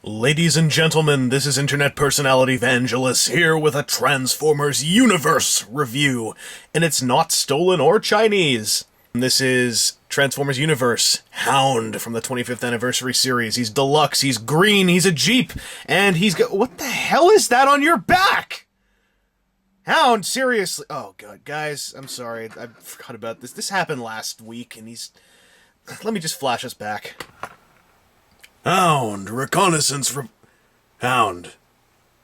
Ladies and gentlemen, this is internet personality Vangelus here with a Transformers Universe review, and it's not stolen or Chinese. This is Transformers Universe, Hound from the 25th anniversary series. He's deluxe, he's green, he's a Jeep, and he's got— what the hell is that on your back? Hound, seriously— oh god, guys, I'm sorry, I forgot about this. This happened last week, and let me just flash us back. Hound, reconnaissance Hound,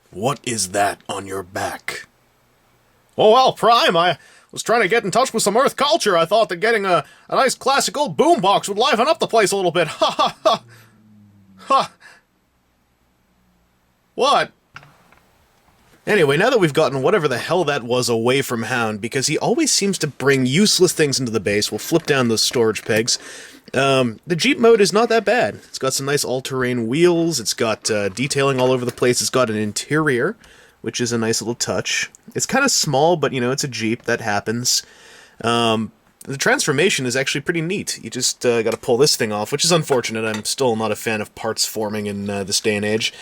what is that on your back? Oh, well, Prime, I was trying to get in touch with some Earth culture. I thought that getting a nice classical boombox would liven up the place a little bit. Ha ha ha! Ha! What? Anyway, now that we've gotten whatever the hell that was away from Hound, because he always seems to bring useless things into the base, we'll flip down those storage pegs. The Jeep mode is not that bad. It's got some nice all-terrain wheels, it's got detailing all over the place, it's got an interior, which is a nice little touch. It's kind of small, but, you know, it's a Jeep, that happens. The transformation is actually pretty neat. You just gotta pull this thing off, which is unfortunate. I'm still not a fan of parts forming in this day and age.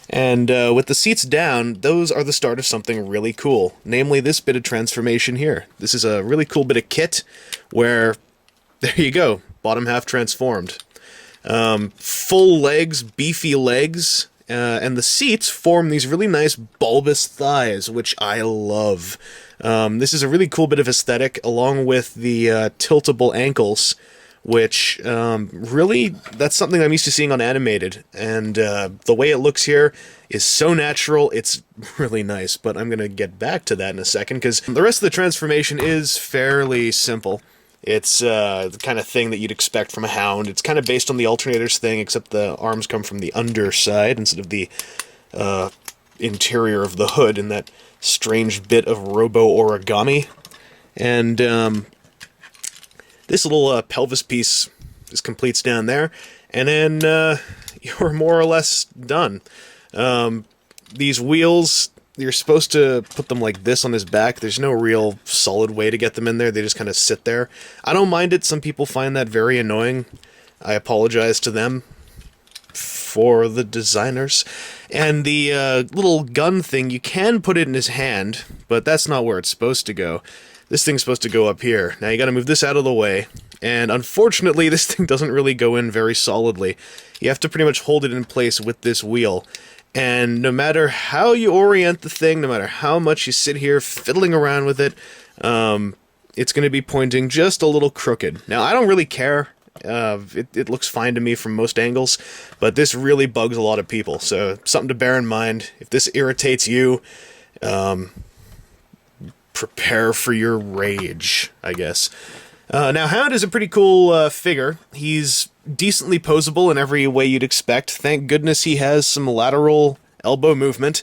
And with the seats down, those are the start of something really cool, namely this bit of transformation here. This is a really cool bit of kit where, there you go, bottom half transformed. Full legs, beefy legs, and the seats form these really nice bulbous thighs, which I love. This is a really cool bit of aesthetic, along with the tiltable ankles, which, really, that's something I'm used to seeing on animated, and the way it looks here is so natural, it's really nice, but I'm gonna get back to that in a second, because the rest of the transformation is fairly simple. It's the kind of thing that you'd expect from a Hound. It's kind of based on the alternators thing, except the arms come from the underside instead of the interior of the hood in that strange bit of robo-origami. And this little pelvis piece just completes down there, and then you're more or less done. These wheels, you're supposed to put them like this on his back. There's no real solid way to get them in there. They just kind of sit there. I don't mind it. Some people find that very annoying. I apologize to them for the designers. And the little gun thing, you can put it in his hand, but that's not where it's supposed to go. This thing's supposed to go up here. Now you gotta move this out of the way, and unfortunately this thing doesn't really go in very solidly. You have to pretty much hold it in place with this wheel. And no matter how you orient the thing, no matter how much you sit here fiddling around with it, it's going to be pointing just a little crooked. Now, I don't really care. It looks fine to me from most angles, but this really bugs a lot of people. So, something to bear in mind. If this irritates you, prepare for your rage, I guess. Now, Hound is a pretty cool figure. He's decently posable in every way you'd expect. Thank goodness he has some lateral elbow movement.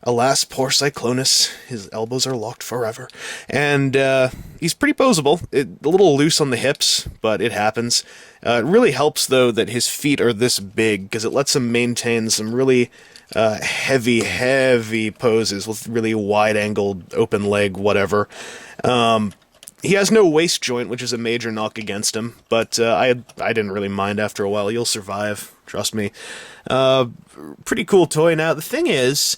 Alas, poor Cyclonus. His elbows are locked forever. And he's pretty posable. A little loose on the hips, but it happens. It really helps, though, that his feet are this big, because it lets him maintain some really heavy poses with really wide-angled, open leg, whatever. He has no waist joint, which is a major knock against him, but I didn't really mind after a while. You'll survive, trust me. Pretty cool toy. Now, the thing is,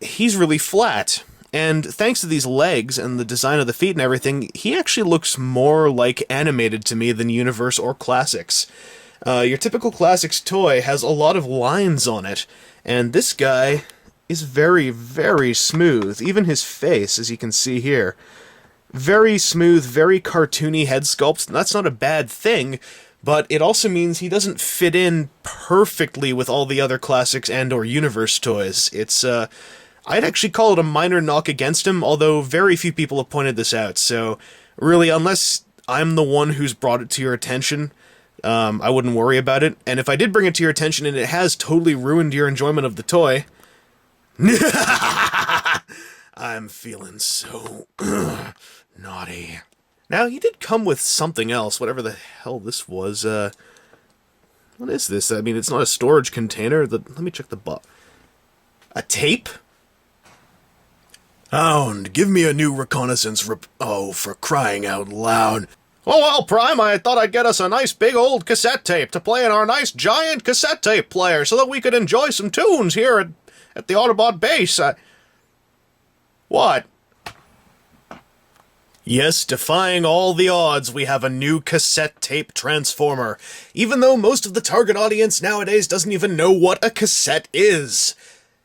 he's really flat, and thanks to these legs and the design of the feet and everything, he actually looks more like animated to me than Universe or Classics. Your typical Classics toy has a lot of lines on it, and this guy is very, very smooth. Even his face, as you can see here. Very smooth, very cartoony head sculpt. That's not a bad thing, but it also means he doesn't fit in perfectly with all the other Classics and or Universe toys. It's, I'd actually call it a minor knock against him, although very few people have pointed this out, so really, unless I'm the one who's brought it to your attention, I wouldn't worry about it, and if I did bring it to your attention and it has totally ruined your enjoyment of the toy, I'm feeling so naughty. Now, he did come with something else, whatever the hell this was. What is this? I mean, it's not a storage container. Let me check the box. A tape? Hound, give me a new reconnaissance oh, for crying out loud. Oh, well, Prime, I thought I'd get us a nice big old cassette tape to play in our nice giant cassette tape player so that we could enjoy some tunes here at the Autobot base. What? Yes, defying all the odds, we have a new cassette tape transformer, even though most of the target audience nowadays doesn't even know what a cassette is.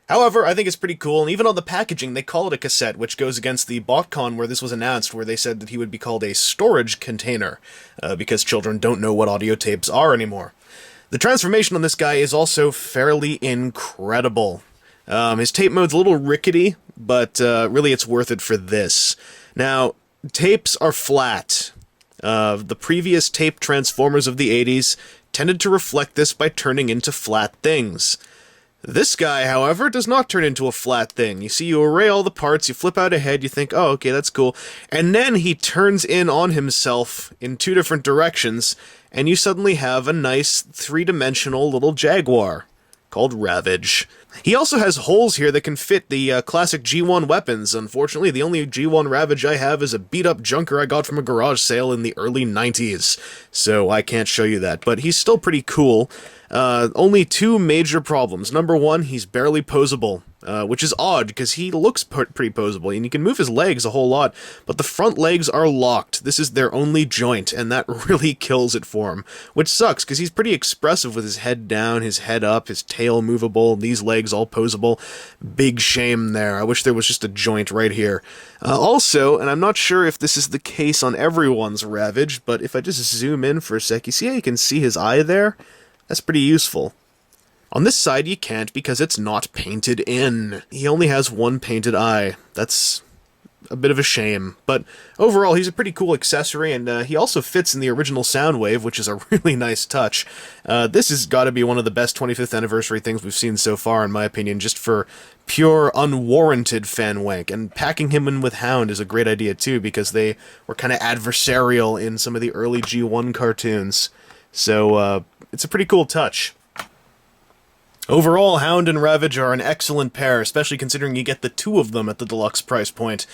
However, I think it's pretty cool, and even on the packaging, they call it a cassette, which goes against the BotCon where this was announced, where they said that he would be called a storage container, because children don't know what audio tapes are anymore. The transformation on this guy is also fairly incredible. His tape mode's a little rickety, but really it's worth it for this. Now, tapes are flat. The previous tape transformers of the 80s tended to reflect this by turning into flat things. This guy, however, does not turn into a flat thing. You see, you array all the parts, you flip out a head, you think, oh, okay, that's cool, and then he turns in on himself in two different directions, and you suddenly have a nice three-dimensional little Jaguar called Ravage. He also has holes here that can fit the classic G1 weapons. Unfortunately, the only G1 Ravage I have is a beat-up junker I got from a garage sale in the early 90s, so I can't show you that, but he's still pretty cool. Only two major problems. Number one, he's barely posable, which is odd, because he looks pretty posable, and he can move his legs a whole lot, but the front legs are locked. This is their only joint, and that really kills it for him, which sucks, because he's pretty expressive with his head down, his head up, his tail movable, these legs all posable. Big shame there. I wish there was just a joint right here. Also, and I'm not sure if this is the case on everyone's Ravage, but if I just zoom in for a sec, you see how you can see his eye there? That's pretty useful. On this side, you can't because it's not painted in. He only has one painted eye. That's a bit of a shame. But overall, he's a pretty cool accessory, and he also fits in the original Soundwave, which is a really nice touch. This has got to be one of the best 25th anniversary things we've seen so far, in my opinion, just for pure, unwarranted fan wank. And packing him in with Hound is a great idea, too, because they were kind of adversarial in some of the early G1 cartoons. So, it's a pretty cool touch. Overall, Hound and Ravage are an excellent pair, especially considering you get the two of them at the deluxe price point.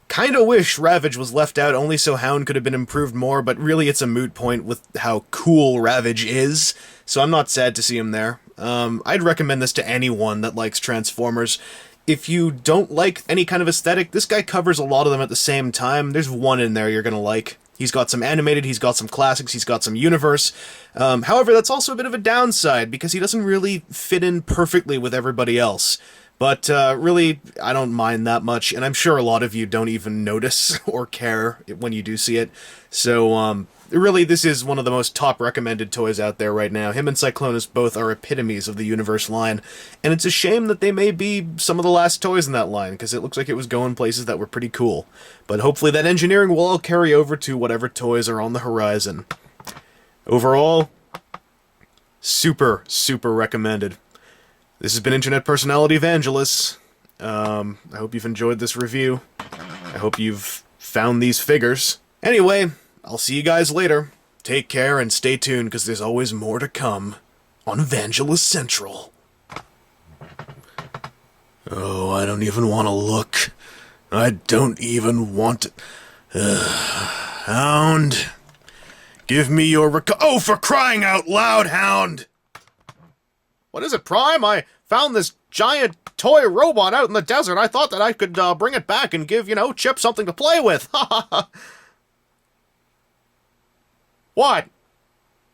Kinda wish Ravage was left out only so Hound could have been improved more, but really it's a moot point with how cool Ravage is, so I'm not sad to see him there. I'd recommend this to anyone that likes Transformers. If you don't like any kind of aesthetic, this guy covers a lot of them at the same time. There's one in there you're gonna like. He's got some animated, he's got some classics, he's got some universe. However, that's also a bit of a downside, because he doesn't really fit in perfectly with everybody else. But really, I don't mind that much, and I'm sure a lot of you don't even notice or care when you do see it. So, really, this is one of the most top recommended toys out there right now. Him and Cyclonus both are epitomes of the Universe line, and it's a shame that they may be some of the last toys in that line, because it looks like it was going places that were pretty cool. But hopefully that engineering will all carry over to whatever toys are on the horizon. Overall, super, super recommended. This has been Internet Personality Vangelus. I hope you've enjoyed this review. I hope you've found these figures. Anyway, I'll see you guys later. Take care and stay tuned, because there's always more to come on Vangelus Central. Oh, I don't even want to look. I don't even want to... Hound. Give me your oh, for crying out loud, Hound! What is it, Prime? I found this giant toy robot out in the desert. I thought that I could bring it back and give, Chip something to play with. Ha ha ha. What?